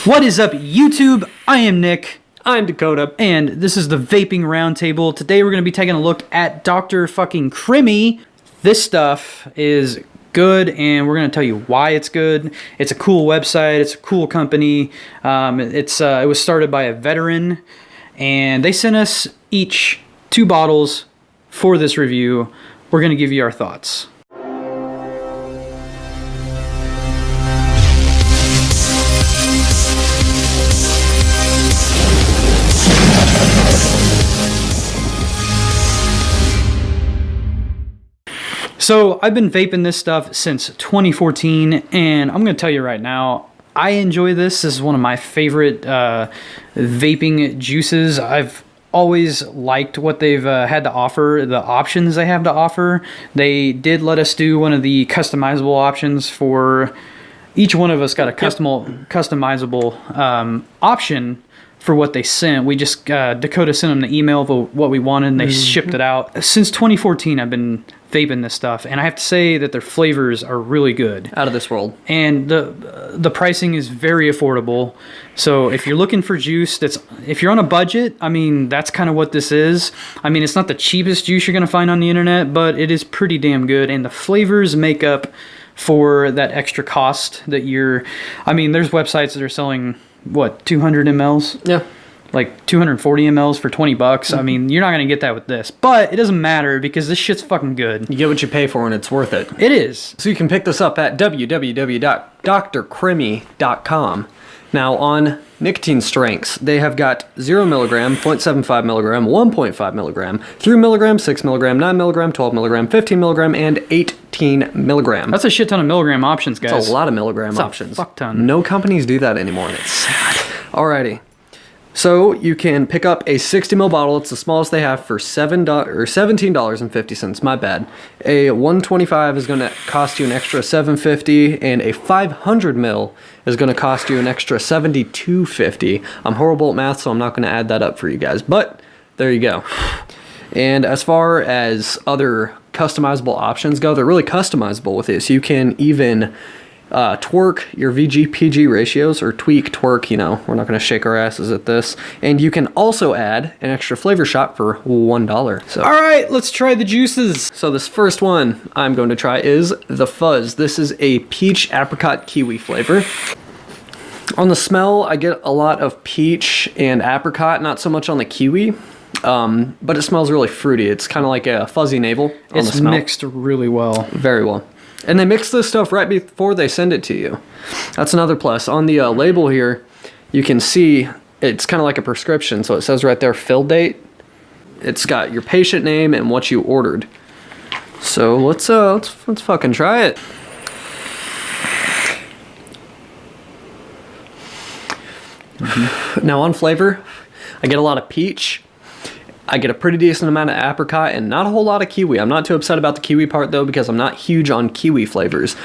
What is up, YouTube? I am Nick. I'm Dakota. And this is the Vaping Roundtable. Today we're going to be taking a look at Dr. fucking CRIMMY. This stuff is good, and we're going to tell you why it's good. It's a cool website. It's a cool company. It was started by a veteran, and they sent us each 2 bottles for this review. We're going to give you our thoughts. So I've been vaping this stuff since 2014, and I'm going to tell you right now, I enjoy this. This is one of my favorite vaping juices. I've always liked what they've had to offer, the options they have to offer. They did let us do one of the customizable options for each one of us got a customizable option for what they sent. We just, Dakota sent them the email of what we wanted, and they shipped it out. Since 2014, I've been vaping this stuff, and I have to say that their flavors are really good. Out of this world. And the pricing is very affordable. So if you're looking for juice, if you're on a budget, I mean, that's kind of what this is. I mean, it's not the cheapest juice you're going to find on the internet, but it is pretty damn good, and the flavors make up for that extra cost that I mean, there's websites that are selling, what, 200 mLs? Yeah. Like 240 mLs for 20 bucks. I mean, you're not going to get that with this. But it doesn't matter because this shit's fucking good. You get what you pay for, and it's worth it. It is. So you can pick this up at www.drcrimmy.com. Now, on nicotine strengths, they have got 0 milligram, 0.75 milligram, 1.5 milligram, 3 milligram, 6 milligram, 9 milligram, 12 milligram, 15 milligram, and 18 milligram. That's a shit ton of milligram options, guys. That's a lot of milligram options. A fuck ton. No companies do that anymore, and it's sad. Alrighty. So you can pick up a 60 ml bottle. It's the smallest they have for $17.50. My bad. A 125 is going to cost you an extra $7.50, and a 500 ml is going to cost you an extra $72.50. I'm horrible at math, so I'm not going to add that up for you guys. But there you go. And as far as other customizable options go, they're really customizable with this. You can even twerk your VG-PG ratios, or twerk, you know, we're not going to shake our asses at this. And you can also add an extra flavor shot for $1. So, all right, let's try the juices. So this first one I'm going to try is the Fuzz. This is a peach apricot kiwi flavor. On the smell, I get a lot of peach and apricot, not so much on the kiwi. But it smells really fruity. It's kind of like a fuzzy navel on the smell. It's mixed really well. Very well. And they mix this stuff right before they send it to you. That's another plus. On the label here, you can see it's kind of like a prescription. So it says right there, fill date. It's got your patient name and what you ordered. So let's fucking try it. Now on flavor, I get a lot of peach. I get a pretty decent amount of apricot and not a whole lot of kiwi. I'm not too upset about the kiwi part though, because I'm not huge on kiwi flavors.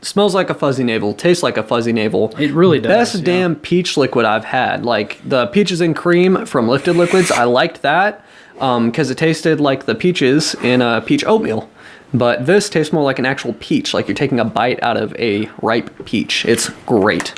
Smells like a fuzzy navel, tastes like a fuzzy navel. It really does. Best damn peach liquid I've had. Like the peaches and cream from Lifted Liquids, I liked that because it tasted like the peaches in peach oatmeal. But this tastes more like an actual peach, like you're taking a bite out of a ripe peach. It's great.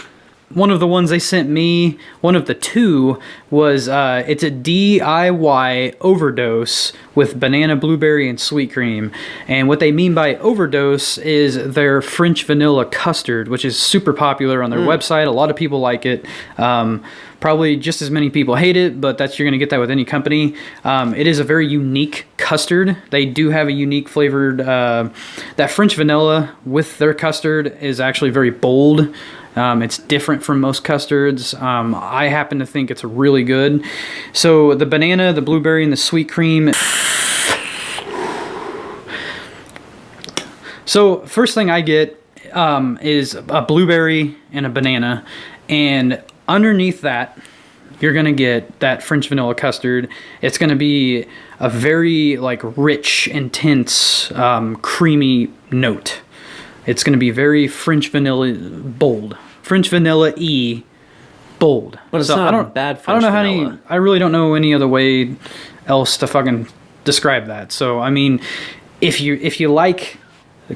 One of the ones they sent me, one of the 2, was it's a DIY overdose with banana, blueberry, and sweet cream. And what they mean by overdose is their French vanilla custard, which is super popular on their website. A lot of people like it. Probably just as many people hate it, but you're going to get that with any company. It is a very unique custard. They do have a unique flavored, that French vanilla with their custard is actually very bold. It's different from most custards. I happen to think it's really good. So the banana, the blueberry, and the sweet cream. So first thing I get is a blueberry and a banana, and underneath that, you're gonna get that French vanilla custard. It's gonna be a very rich, intense, creamy note. It's going to be very French vanilla bold. French vanilla-y bold. But it's not bad French vanilla. I really don't know any other way else to fucking describe that. So, I mean, if you like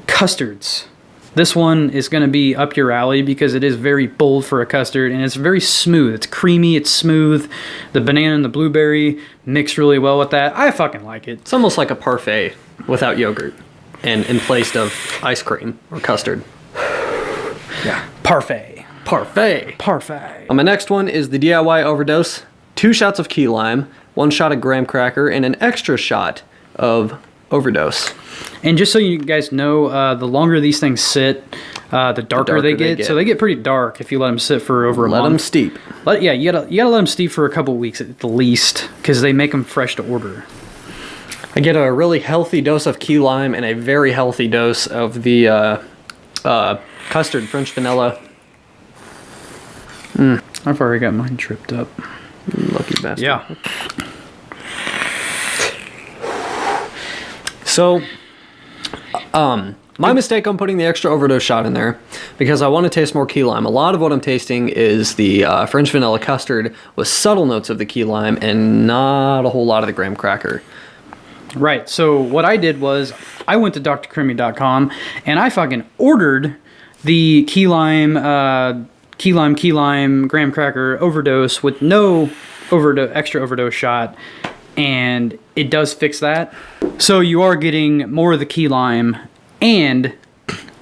custards, This one is going to be up your alley because it is very bold for a custard, and it's very smooth. It's creamy, it's smooth. The banana and the blueberry mix really well with that. I fucking like it. It's almost like a parfait without yogurt and in place of ice cream or custard. Yeah. Parfait. Parfait. Parfait. My next one is the DIY Overdose. 2 shots of key lime, 1 shot of graham cracker, and an extra shot of Overdose. And just so you guys know, the longer these things sit, the darker they get. So they get pretty dark if you let them sit for over a month. Let them steep. Yeah, you gotta let them steep for a couple weeks at the least, because they make them fresh to order. I get a really healthy dose of key lime and a very healthy dose of the custard French vanilla. I've already got mine tripped up. Lucky bastard. Yeah. So, my mistake on putting the extra Overdose shot in there, because I want to taste more key lime. A lot of what I'm tasting is the French vanilla custard with subtle notes of the key lime and not a whole lot of the graham cracker. Right, so what I did was I went to drcrimmy.com and I fucking ordered the key lime, graham cracker Overdose with no extra Overdose shot, and it does fix that. So you are getting more of the key lime and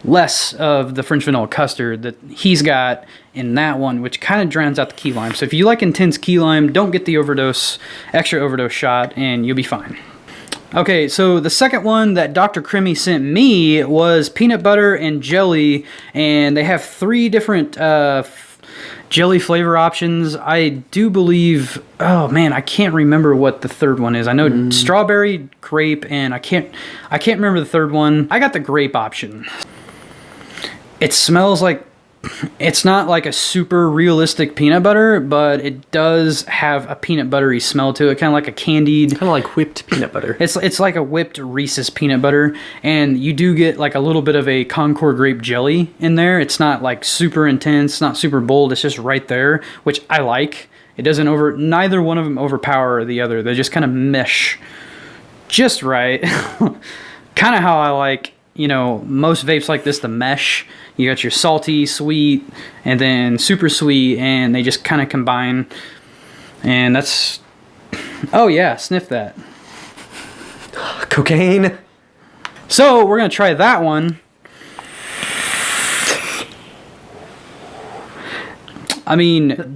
less of the French vanilla custard that he's got in that one, which kind of drowns out the key lime. So if you like intense key lime, don't get the extra Overdose shot, and you'll be fine. Okay, so the second one that Dr. Crimmy sent me was peanut butter and jelly, and they have 3 different jelly flavor options. I do believe, oh man, I can't remember what the third one is. I know strawberry, grape, and I can't remember the third one. I got the grape option. It smells like, it's not like a super realistic peanut butter, but it does have a peanut buttery smell to it, kind of like a candied, Kind of like whipped peanut butter. It's like a whipped Reese's peanut butter, and you do get like a little bit of a Concord grape jelly in there. It's not like super intense, not super bold. It's just right there, which I like. It doesn't neither one of them overpower the other. They just kind of mesh just right. Kind of how I like, you know, most vapes like this, the mesh. You got your salty, sweet, and then super sweet, and they just kind of combine. And that's, oh yeah, sniff that. Cocaine. So we're gonna try that one. I mean,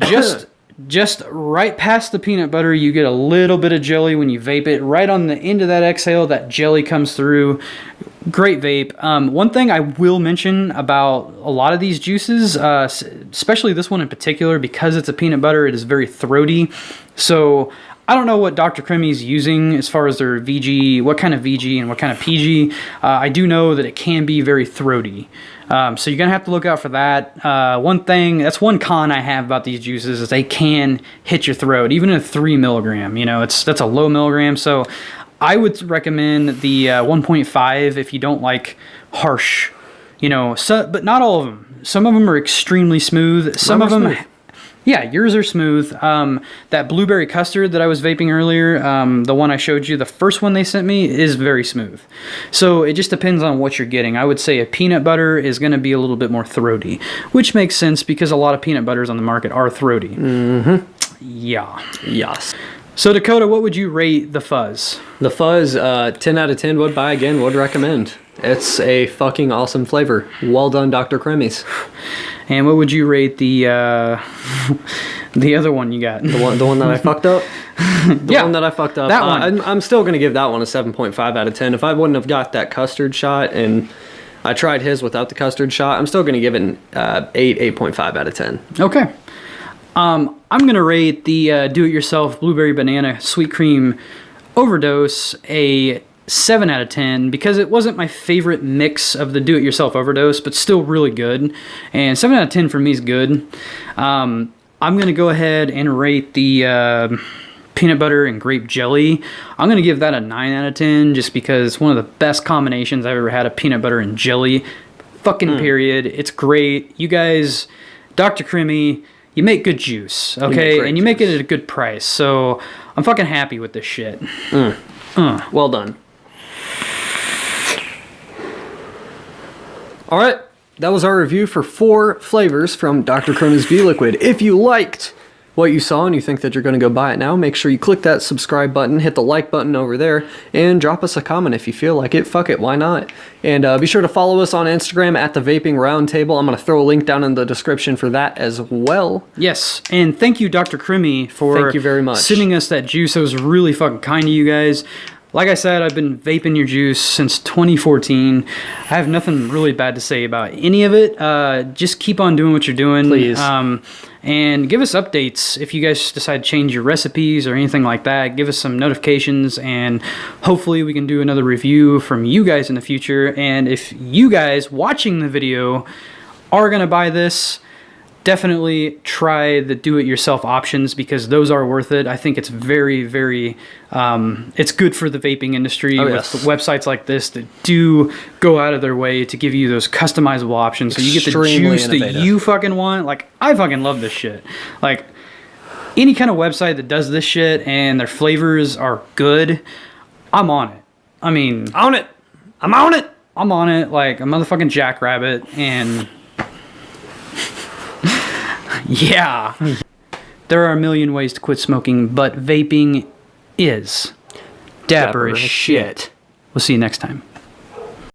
just right past the peanut butter, you get a little bit of jelly when you vape it. Right on the end of that exhale, that jelly comes through. Great vape. One thing I will mention about a lot of these juices, especially this one in particular, because it's a peanut butter, it is very throaty. So I don't know what Dr. Crimmy's using as far as their VG, what kind of VG and what kind of PG. I do know that it can be very throaty. So you're going to have to look out for that. That's one con I have about these juices is they can hit your throat, even at 3 milligram. You know, that's a low milligram. So I would recommend the 1.5 if you don't like harsh, you know, but not all of them. Some of them are extremely smooth. Some of them, yeah, yours are smooth. That blueberry custard that I was vaping earlier, the one I showed you, the first one they sent me, is very smooth. So it just depends on what you're getting. I would say a peanut butter is going to be a little bit more throaty, which makes sense because a lot of peanut butters on the market are throaty. Mm-hmm. Yeah. Yes. So Dakota, what would you rate the Fuzz? The Fuzz, 10 out of 10, would buy again, would recommend. It's a fucking awesome flavor. Well done, Dr. Crimmy's. And what would you rate the other one you got? The one that I fucked up? The one that I fucked up. That one. I'm still going to give that one a 7.5 out of 10. If I wouldn't have got that custard shot and I tried his without the custard shot, I'm still going to give it an 8.5 out of 10. Okay. I'm going to rate the do-it-yourself blueberry banana sweet cream Overdose a 7 out of 10 because it wasn't my favorite mix of the do-it-yourself Overdose, but still really good. And 7 out of 10 for me is good. I'm going to go ahead and rate the peanut butter and grape jelly. I'm going to give that a 9 out of 10 just because it's one of the best combinations I've ever had of peanut butter and jelly. Fucking period. It's great. You guys, Dr. Crimmy, you make good juice, okay? And you make it at a good price. So I'm fucking happy with this shit. Well done. All right, that was our review for 4 flavors from Dr. CRIMMY'S V-Liquid. If you liked what you saw and you think that you're going to go buy it now, make sure you click that subscribe button, hit the like button over there, and drop us a comment if you feel like it. Fuck it, why not? And be sure to follow us on Instagram at the Vaping Roundtable. I'm going to throw a link down in the description for that as well. Yes, and thank you, Dr. CRIMMY, for Thank you very much. sending us that juice. That was really fucking kind of you guys. Like I said, I've been vaping your juice since 2014. I have nothing really bad to say about any of it. Just keep on doing what you're doing. Please. And give us updates if you guys decide to change your recipes or anything like that. Give us some notifications, and hopefully we can do another review from you guys in the future. And if you guys watching the video are going to buy this, definitely try the do-it-yourself options, because those are worth it. I think it's very, very, it's good for the vaping industry with websites like this that do go out of their way to give you those customizable options. So you get the juice that you fucking want. Like, I fucking love this shit. Like, any kind of website that does this shit and their flavors are good, I'm on it. I mean, On it! I'm on it! I'm on it like a motherfucking jackrabbit, and yeah. There are a million ways to quit smoking, but vaping is dapper as shit. We'll see you next time.